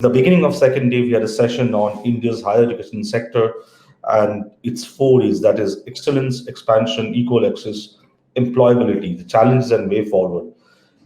The beginning of second day, we had a session on India's higher education sector and its four E's, that is excellence, expansion, equal access, employability, the challenges and way forward.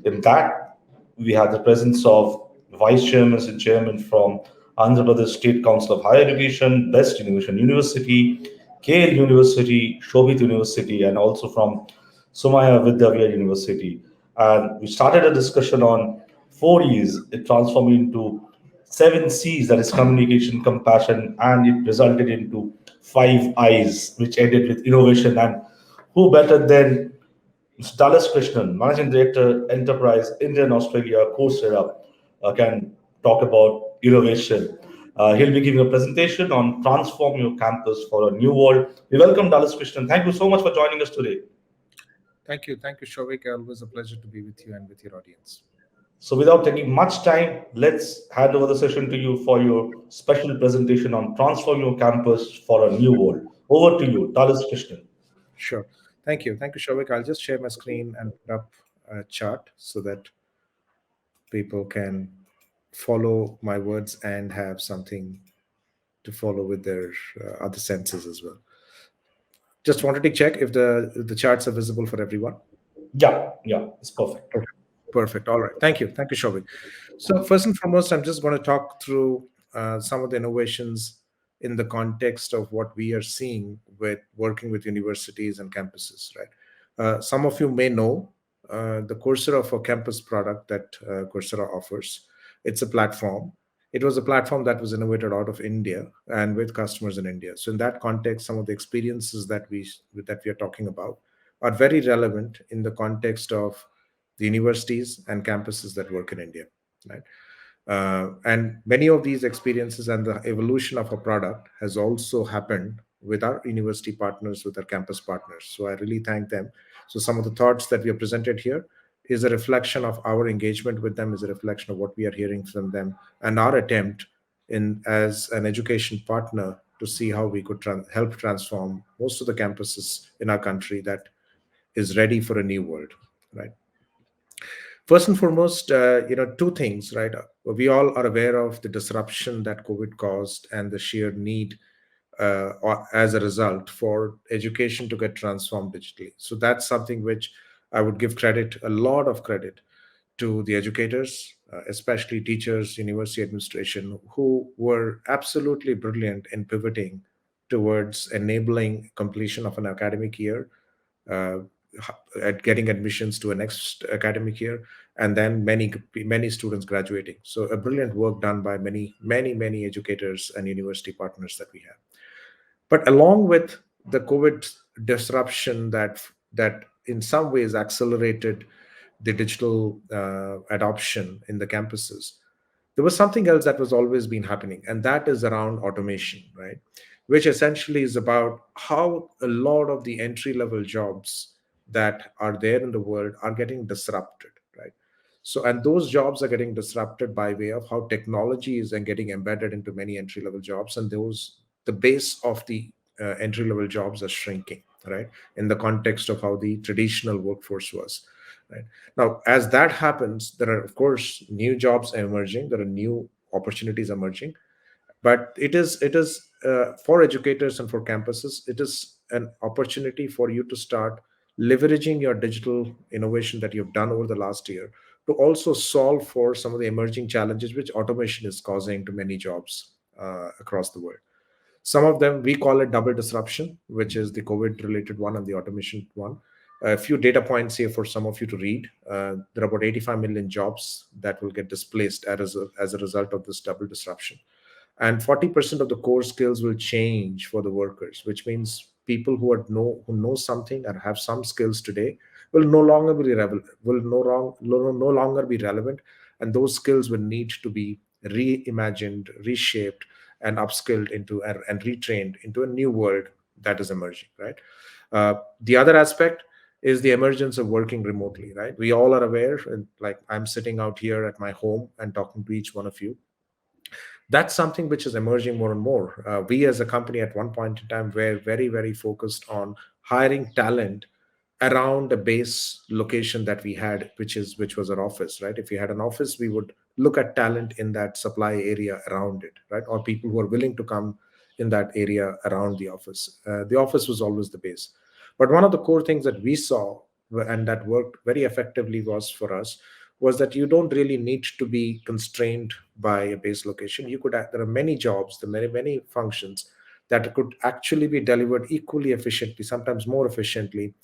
In that, we had the presence of vice chairmen and chairmen from Andhra Pradesh State Council of Higher Education, Best Innovation University, KL University, Shobit University, and also from Sumaya Vidya University. And we started a discussion on four E's. It transformed into seven C's, that is communication, compassion, and it resulted into five I's, which ended with innovation. And who better than Mr. Dulles Krishnan, Managing Director, Enterprise, India and Australia, Coursera, can talk about innovation. He'll be giving a presentation on Transform Your Campus for a New World. We welcome Dulles Krishnan. Thank you so much for joining us today. Thank you, Shouvik. Always a pleasure to be with you and with your audience. So without taking much time, let's hand over the session to you for your special presentation on Transform Your Campus for a New World. Over to you, Dulles Krishnan. Sure. Thank you, Shouvik. I'll just share my screen and put up a chart so that people can follow my words and have something to follow with their other senses as well. Just wanted to check if the charts are visible for everyone. Yeah, it's perfect. Perfect. All right. Thank you, Shouvik. So first and foremost, I'm just going to talk through some of the innovations in the context of what we are seeing with working with universities and campuses, right? Some of you may know the Coursera for Campus product that Coursera offers. It's a platform. It was a platform that was innovated out of India and with customers in India. So in that context, some of the experiences that we are talking about are very relevant in the context of the universities and campuses that work in India, right? And many of these experiences and the evolution of a product has also happened with our university partners, with our campus partners. So I really thank them. So some of the thoughts that we have presented here is a reflection of our engagement with them, is a reflection of what we are hearing from them, and our attempt in as an education partner to see how we could help transform most of the campuses in our country that is ready for a new world, right? First and foremost, two things, right? We all are aware of the disruption that COVID caused and the sheer need as a result for education to get transformed digitally. So that's something which I would give a lot of credit to the educators, especially teachers, university administration, who were absolutely brilliant in pivoting towards enabling completion of an academic year, uh, at getting admissions to a next academic year, and then many students graduating. So a brilliant work done by many educators and university partners that we have. But along with the COVID disruption that in some ways accelerated the digital adoption in the campuses, there was something else that was always been happening, and that is around automation, right? Which essentially is about how a lot of the entry level jobs that are there in the world are getting disrupted, right? So, and those jobs are getting disrupted by way of how technology is then getting embedded into many entry level jobs, and the base of the entry level jobs are shrinking, right? In the context of how the traditional workforce was. Right. Now, as that happens, there are, of course, new jobs emerging. There are new opportunities emerging, but it is for educators and for campuses. It is an opportunity for you to start leveraging your digital innovation that you've done over the last year to also solve for some of the emerging challenges which automation is causing to many jobs across the world. Some of them we call it double disruption, which is the COVID related one and the automation one. A few data points here for some of you to read. There are about 85 million jobs that will get displaced as a result of this double disruption. And 40% of the core skills will change for the workers, which means people who know something and have some skills today will no longer be no longer be relevant, and those skills will need to be reimagined, reshaped, and upskilled into and retrained into a new world that is emerging, right? The other aspect is the emergence of working remotely, right? We all are aware, and like I'm sitting out here at my home and talking to each one of you. That's something which is emerging more and more. We as a company at one point in time were very focused on hiring talent around a base location that we had, which was our office, right? If we had an office, we would look at talent in that supply area around it, right? Or people who are willing to come in that area around the office. The office was always the base. But one of the core things that we saw and that worked very effectively was for us was that you don't really need to be constrained by a base location. You could there are many jobs, there are many functions that could actually be delivered equally efficiently, sometimes more efficiently,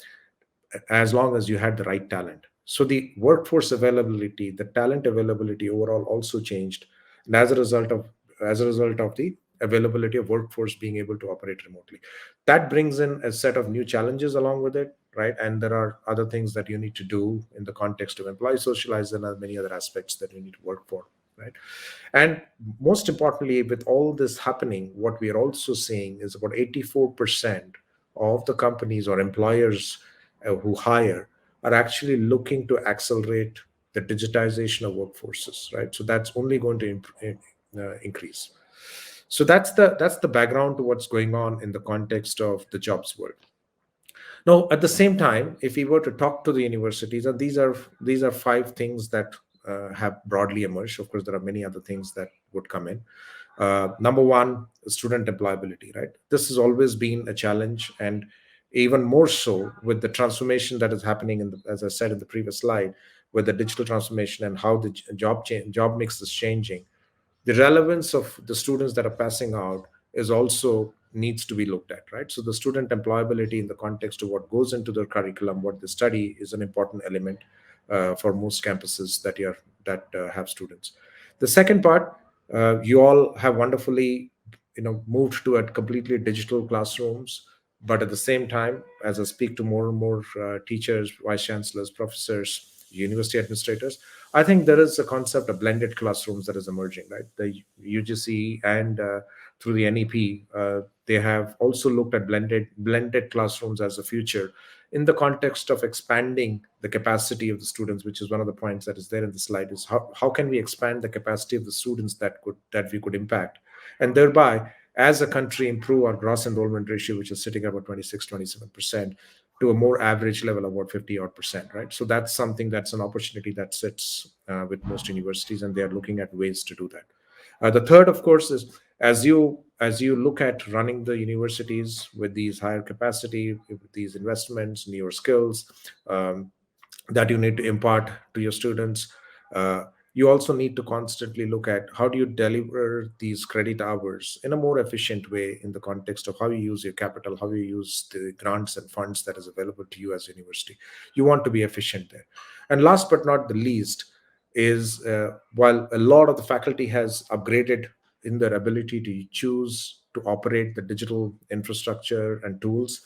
as long as you had the right talent. So the workforce availability, the talent availability overall also changed, and as a result of the availability of workforce being able to operate remotely, that brings in a set of new challenges along with it, right? And there are other things that you need to do in the context of employee socialization and many other aspects that you need to work for, right? And most importantly, with all this happening, what we are also seeing is about 84% of the companies or employers who hire are actually looking to accelerate the digitization of workforces, right? So that's only going to increase. So that's the background to what's going on in the context of the jobs world. Now, at the same time, if we were to talk to the universities, and these are five things that have broadly emerged. Of course, there are many other things that would come in. Number one, student employability, right? This has always been a challenge, and even more so with the transformation that is happening as I said in the previous slide, with the digital transformation and how the job mix is changing. The relevance of the students that are passing out is also needs to be looked at, right? So the student employability in the context of what goes into their curriculum, what they study, is an important element for most campuses that have students. The second part, you all have wonderfully, moved to a completely digital classrooms. But at the same time, as I speak to more and more teachers, vice chancellors, professors, university administrators, I think there is a concept of blended classrooms that is emerging, right? The UGC and through the NEP, they have also looked at blended classrooms as a future in the context of expanding the capacity of the students, which is one of the points that is there in the slide, is how can we expand the capacity of the students that we could impact, and thereby, as a country, improve our gross enrollment ratio, which is sitting at about 26-27%, to a more average level of about 50 odd percent, right? So that's an opportunity that sits with most universities, and they are looking at ways to do that. The third, of course, is as you look at running the universities with these higher capacity, with these investments, newer skills that you need to impart to your students. You also need to constantly look at how do you deliver these credit hours in a more efficient way in the context of how you use your capital, how you use the grants and funds that is available to you as a university. You want to be efficient there. And last but not the least is while a lot of the faculty has upgraded in their ability to choose to operate the digital infrastructure and tools,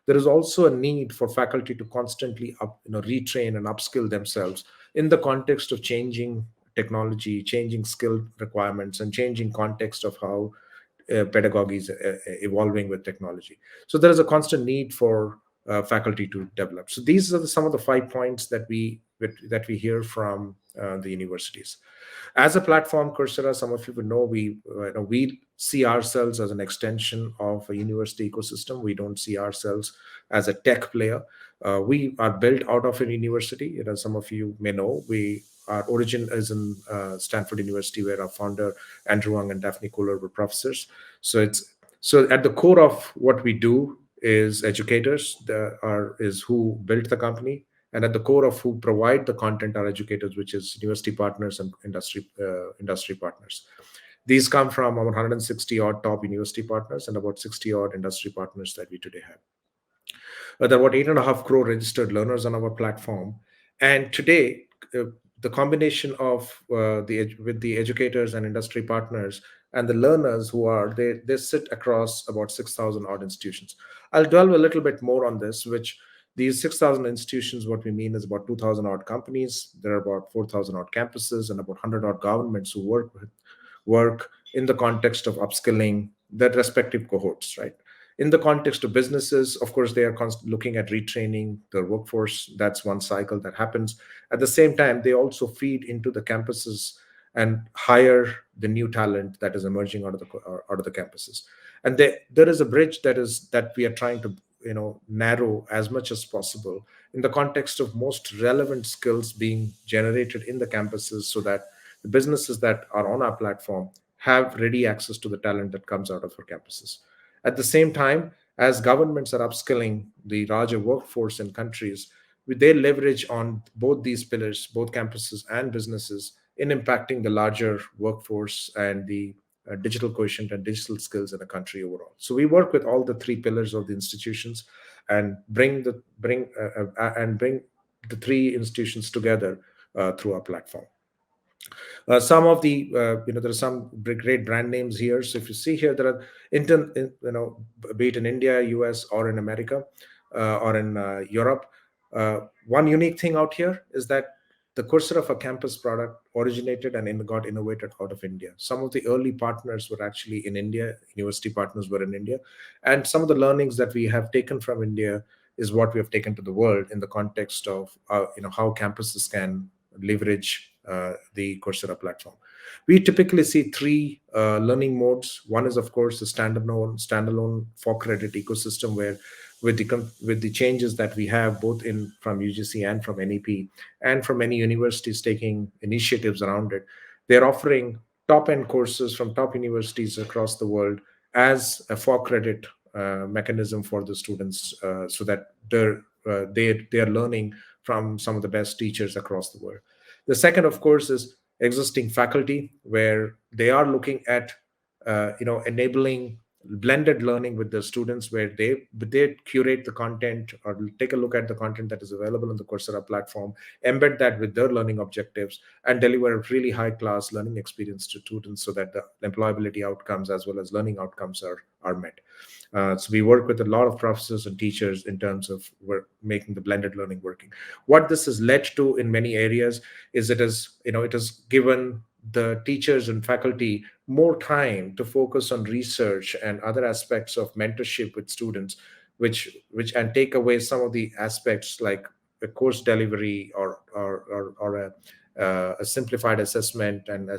there is also a need for faculty to constantly retrain and upskill themselves in the context of changing technology, changing skill requirements, and changing context of how pedagogy is evolving with technology. So there is a constant need for faculty to develop. So these are some of the 5 points that we hear from the universities. As a platform, Coursera, some of you would know, we see ourselves as an extension of a university ecosystem. We don't see ourselves as a tech player. We are built out of a university. Some of you may know, our origin is in Stanford University, where our founder Andrew Wang and Daphne Kohler were professors. So at the core of what we do is educators is who built the company, and at the core of who provide the content are educators, which is university partners and industry partners. These come from about 160 odd top university partners and about 60 odd industry partners that we today have. There are about 8.5 crore registered learners on our platform, and today the combination of with the educators and industry partners and the learners they sit across about 6,000 odd institutions. I'll delve a little bit more on this, which these 6,000 institutions, what we mean is about 2,000 odd companies. There are about 4,000 odd campuses and about 100 odd governments who work in the context of upskilling their respective cohorts, right? In the context of businesses, of course, they are looking at retraining their workforce. That's one cycle that happens. At the same time, they also feed into the campuses and hire the new talent that is emerging out of the campuses. And there is a bridge that we are trying to narrow as much as possible in the context of most relevant skills being generated in the campuses, so that the businesses that are on our platform have ready access to the talent that comes out of our campuses. At the same time, as governments are upskilling the larger workforce in countries, they leverage on both these pillars, both campuses and businesses, in impacting the larger workforce and the digital quotient and digital skills in a country overall. So we work with all the three pillars of the institutions and bring the three institutions together through our platform. Some of the there are some great brand names here. So if you see here, there are be it in India, US, or in America, or in Europe. One unique thing out here is that the Coursera for Campus product originated and got innovated out of India. Some of the early partners were actually in India. University partners were in India, and some of the learnings that we have taken from India is what we have taken to the world in the context of how campuses can leverage the Coursera platform. We typically see three learning modes. One is, of course, the standalone for credit ecosystem, where with the changes that we have both in from UGC and from NEP and from many universities taking initiatives around it, they're offering top end courses from top universities across the world as a for credit mechanism for the students, so that they are learning from some of the best teachers across the world. The second, of course, is existing faculty, where they are looking at enabling blended learning with the students, where they curate the content or take a look at the content that is available on the Coursera platform, embed that with their learning objectives, and deliver a really high class learning experience to students, so that the employability outcomes as well as learning outcomes are met. So we work with a lot of professors and teachers in terms of making the blended learning working. What this has led to in many areas is it has given the teachers and faculty more time to focus on research and other aspects of mentorship with students, which and take away some of the aspects like a course delivery or a simplified assessment and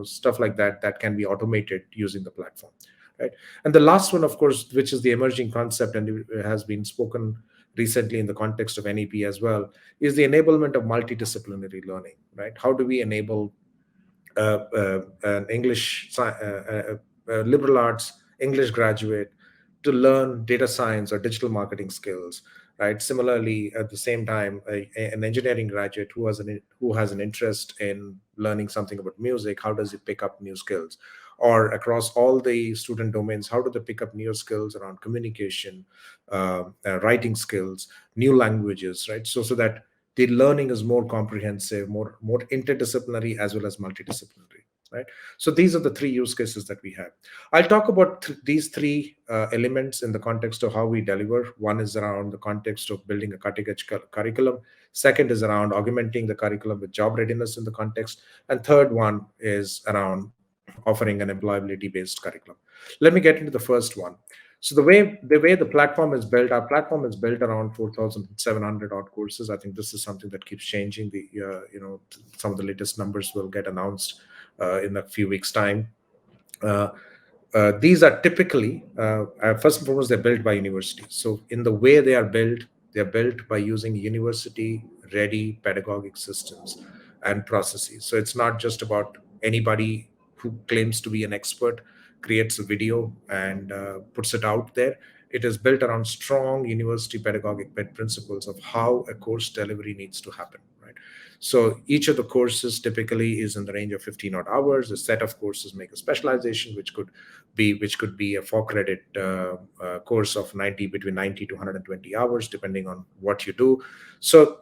stuff like that can be automated using the platform. Right. And the last one, of course, which is the emerging concept, and it has been spoken recently in the context of NEP as well, is the enablement of multidisciplinary learning. Right? How do we enable an liberal arts English graduate to learn data science or digital marketing skills? Right. Similarly, at the same time, an engineering graduate who has an interest in learning something about music, how does he pick up new skills? Or across all the student domains, how do they pick up new skills around communication, writing skills, new languages, right? So that the learning is more comprehensive, more interdisciplinary as well as multidisciplinary, right? So these are the three use cases that we have. I'll talk about these three elements in the context of how we deliver. One is around the context of building a cutting-edge curriculum. Second is around augmenting the curriculum with job readiness in the context. And third one is around offering an employability-based curriculum. Let me get into the first one. So the way the platform is built, our platform is built around 4,700 odd courses. I think this is something that keeps changing. Some of the latest numbers will get announced in a few weeks' time. These are typically, first and foremost, they're built by universities. So in the way they're built by using university-ready pedagogic systems and processes. So it's not just about anybody who claims to be an expert creates a video and puts it out there. It is built around strong university pedagogic principles of how a course delivery needs to happen, right? So each of the courses typically is in the range of 15 odd hours. A set of courses make a specialization, which could be a for credit course of between 90 to 120 hours, depending on what you do. So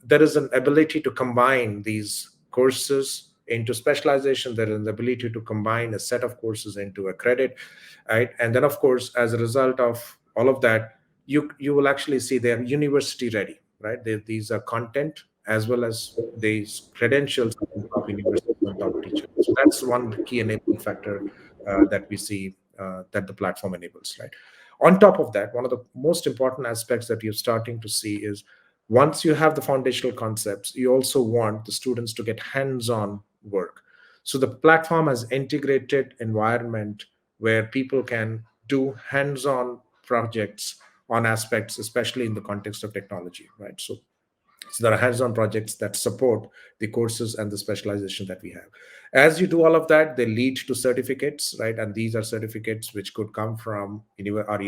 there is an ability to combine these courses into specialization. There is an ability to combine a set of courses into a credit, right? And then, of course, as a result of all of that, you will actually see they're university ready, right? These are content as well as these credentials from top universities and top teachers. So that's one key enabling factor that we see that the platform enables, right? On top of that, one of the most important aspects that you're starting to see is once you have the foundational concepts, you also want the students to get hands-on work. So the platform has integrated environment where people can do hands-on projects on aspects, especially in the context of technology, right? So there are hands-on projects that support the courses and the specialization that we have. As you do all of that, they lead to certificates, right? And these are certificates which could come from our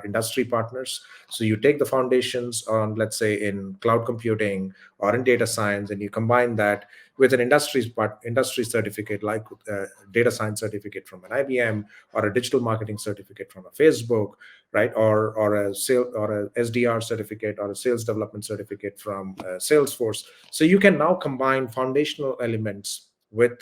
industry partners. So you take the foundations on, let's say, in cloud computing or in data science, and you combine that with an industry certificate, like data science certificate from an IBM, or a digital marketing certificate from a Facebook, right? Or a sale or a SDR certificate, or a sales development certificate from Salesforce. So you can now combine foundational elements with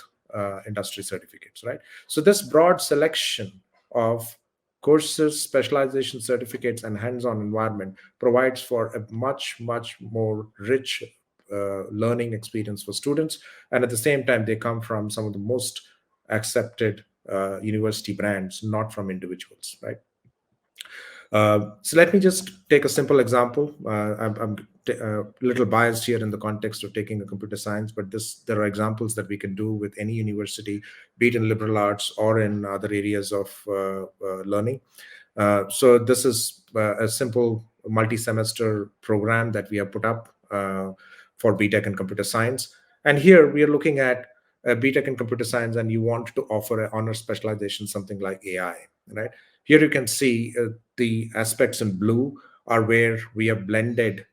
industry certificates, right? So this broad selection of courses, specialization certificates, and hands-on environment provides for a much more rich learning experience for students. And at the same time, they come from some of the most accepted university brands, not from individuals, right? So let me just take a simple example. I'm a little biased here in the context of taking a computer science, but there are examples that we can do with any university, be it in liberal arts or in other areas of learning. So this is a simple multi-semester program that we have put up for BTech in computer science. And here we are looking at BTech in computer science, and you want to offer an honor specialization, something like AI, right? Here you can see the aspects in blue are where we have blended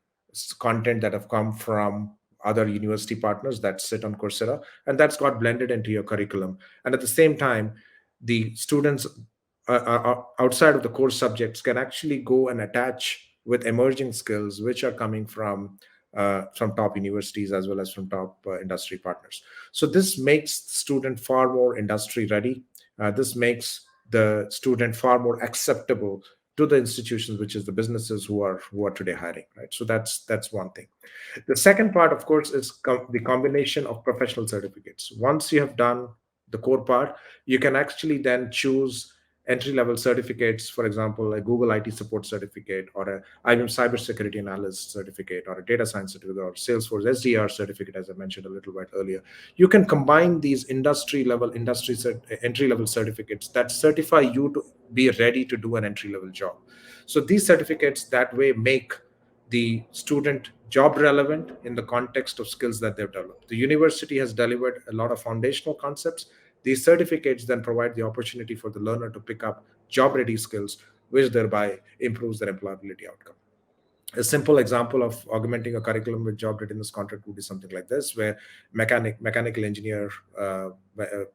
content that have come from other university partners that sit on Coursera, and that's got blended into your curriculum. And at the same time, the students outside of the core subjects can actually go and attach with emerging skills which are coming from top universities as well as from top industry partners. So this makes the student far more industry ready. This makes the student far more acceptable to the institutions, which is the businesses who are today hiring, right? So that's one thing. The second part, of course, is the combination of professional certificates. Once you have done the core part, you can actually then choose entry-level certificates, for example, a Google IT support certificate, or a IBM cybersecurity analyst certificate, or a data science certificate, or Salesforce SDR certificate, as I mentioned a little bit earlier. You can combine these entry-level certificates that certify you to be ready to do an entry-level job. So these certificates that way make the student job relevant in the context of skills that they've developed. The university has delivered a lot of foundational concepts. These certificates then provide the opportunity for the learner to pick up job ready skills, which thereby improves their employability outcome. A simple example of augmenting a curriculum with job readiness contract would be something like this, where mechanical engineer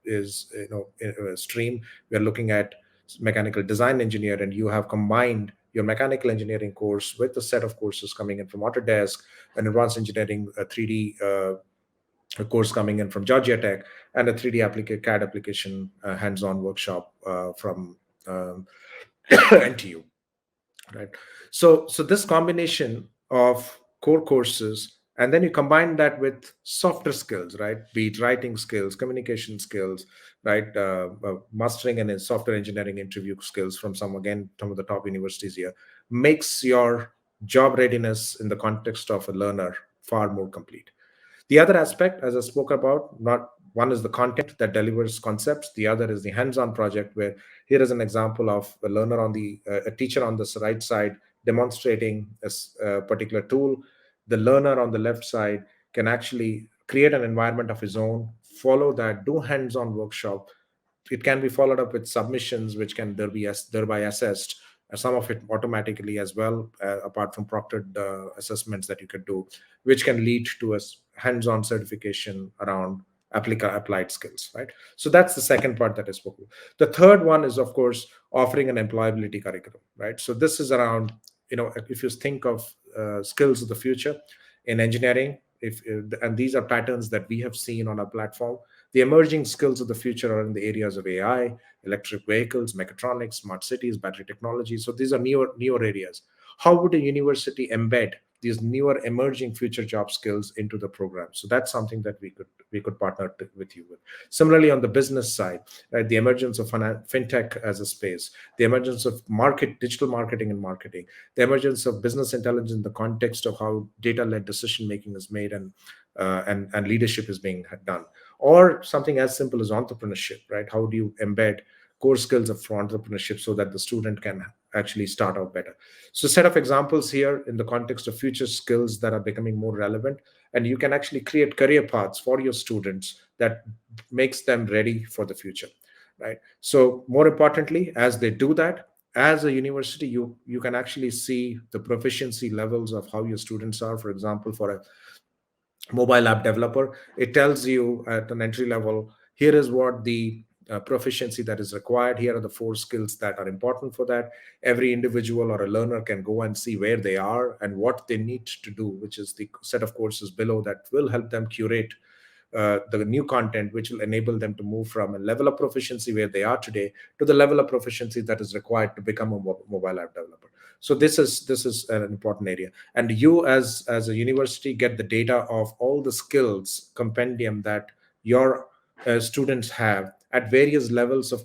is in a stream. We are looking at mechanical design engineer, and you have combined your mechanical engineering course with a set of courses coming in from Autodesk, an advanced engineering 3D course coming in from Georgia Tech, and a 3D CAD application hands-on workshop from NTU. Right. So this combination of core courses, and then you combine that with softer skills, right? Be it writing skills, communication skills, right? Mastering and software engineering interview skills from some of the top universities here, makes your job readiness in the context of a learner far more complete. The other aspect, as I spoke about, not one is the content that delivers concepts. The other is the hands-on project, where here is an example of a learner a teacher on the right side demonstrating a particular tool. The learner on the left side can actually create an environment of his own, follow that, do hands-on workshop. It can be followed up with submissions, which can thereby assessed, some of it automatically as well, apart from proctored assessments that you could do, which can lead to a hands-on certification around applied skills, right? So that's the second part that I spoke about. The third one is, of course, offering an employability curriculum, right? So this is around, if you think of skills of the future in engineering, and these are patterns that we have seen on our platform. The emerging skills of the future are in the areas of AI, electric vehicles, mechatronics, smart cities, battery technology. So these are newer areas. How would a university embed these newer emerging future job skills into the program? So that's something that we could partner with you with. Similarly, on the business side, right, the emergence of fintech as a space, the emergence of digital marketing and marketing, the emergence of business intelligence in the context of how data-led decision making is made and leadership is being done, or something as simple as entrepreneurship, right? How do you embed core skills of entrepreneurship so that the student can actually start out better? So set of examples here in the context of future skills that are becoming more relevant, and you can actually create career paths for your students that makes them ready for the future, right? So more importantly, as they do that, as a university, you can actually see the proficiency levels of how your students are. For example, for a mobile app developer, it tells you at an entry level, here is what the proficiency that is required. Here are the 4 skills that are important for that. Every individual or a learner can go and see where they are and what they need to do, which is the set of courses below that will help them curate the new content, which will enable them to move from a level of proficiency where they are today to the level of proficiency that is required to become a mobile app developer. So this is an important area, and you as a university get the data of all the skills compendium that your students have at various levels of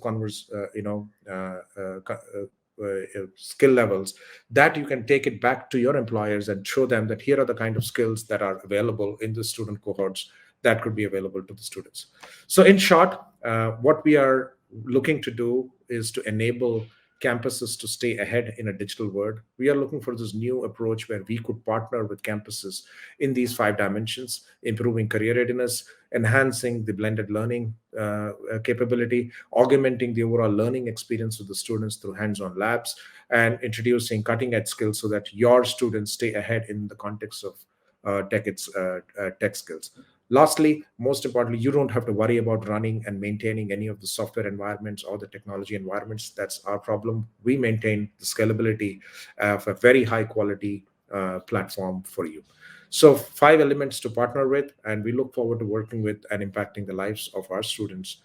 skill levels, that you can take it back to your employers and show them that here are the kind of skills that are available in the student cohorts that could be available to the students. So in short, what we are looking to do is to enable campuses to stay ahead in a digital world. We are looking for this new approach where we could partner with campuses in these 5 dimensions: improving career readiness, enhancing the blended learning capability, augmenting the overall learning experience of the students through hands-on labs, and introducing cutting-edge skills so that your students stay ahead in the context of tech skills. Lastly, most importantly, you don't have to worry about running and maintaining any of the software environments or the technology environments. That's our problem. We maintain the scalability of a very high quality platform for you. So 5 elements to partner with, and we look forward to working with and impacting the lives of our students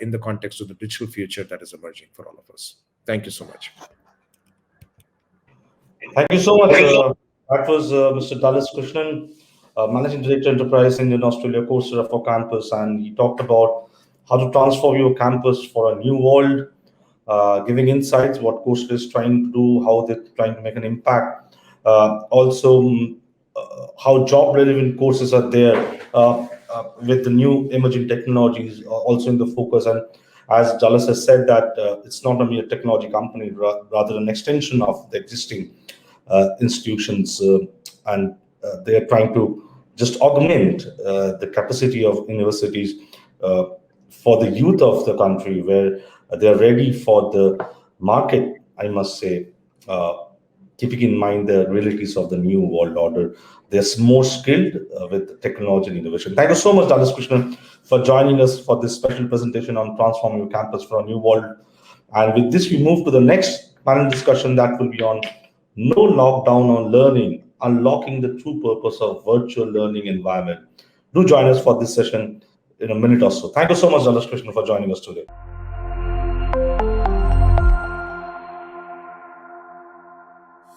in the context of the digital future that is emerging for all of us. Thank you so much. Thank you so much. That was Mr. Dulles Krishnan, Managing Director Enterprise Indian Australia Coursera for Campus, and he talked about how to transform your campus for a new world, giving insights what Coursera is trying to do, how they're trying to make an impact. Also, how job relevant courses are there with the new emerging technologies also in the focus. And as Dulles has said, that it's not only a technology company, rather an extension of the existing institutions, and they are trying to just augment the capacity of universities for the youth of the country, where they are ready for the market, I must say, keeping in mind the realities of the new world order. They're more skilled with technology and innovation. Thank you so much, Dulles Krishnan, for joining us for this special presentation on transforming your campus for a new world. And with this, we move to the next panel discussion that will be on no lockdown on learning, unlocking the true purpose of virtual learning environment. Do join us for this session in a minute or so. Thank you so much, Dulles Krishnan, for joining us today.